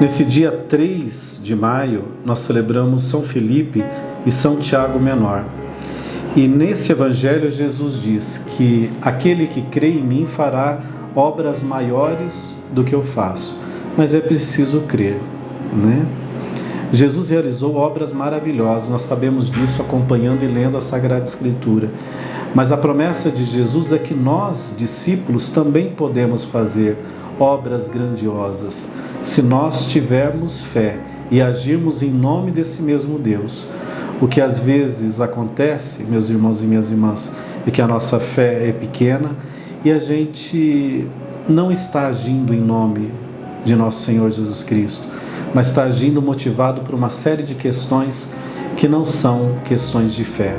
Nesse dia 3 de maio, nós celebramos São Felipe e São Tiago Menor. E nesse evangelho Jesus diz que aquele que crê em mim fará obras maiores do que eu faço. Mas é preciso crer, né? Jesus realizou obras maravilhosas, nós sabemos disso acompanhando e lendo a Sagrada Escritura. Mas a promessa de Jesus é que nós, discípulos, também podemos fazer obras grandiosas, se nós tivermos fé e agirmos em nome desse mesmo Deus. O que às vezes acontece, meus irmãos e minhas irmãs, é que a nossa fé é pequena e a gente não está agindo em nome de nosso Senhor Jesus Cristo, mas está agindo motivado por uma série de questões que não são questões de fé.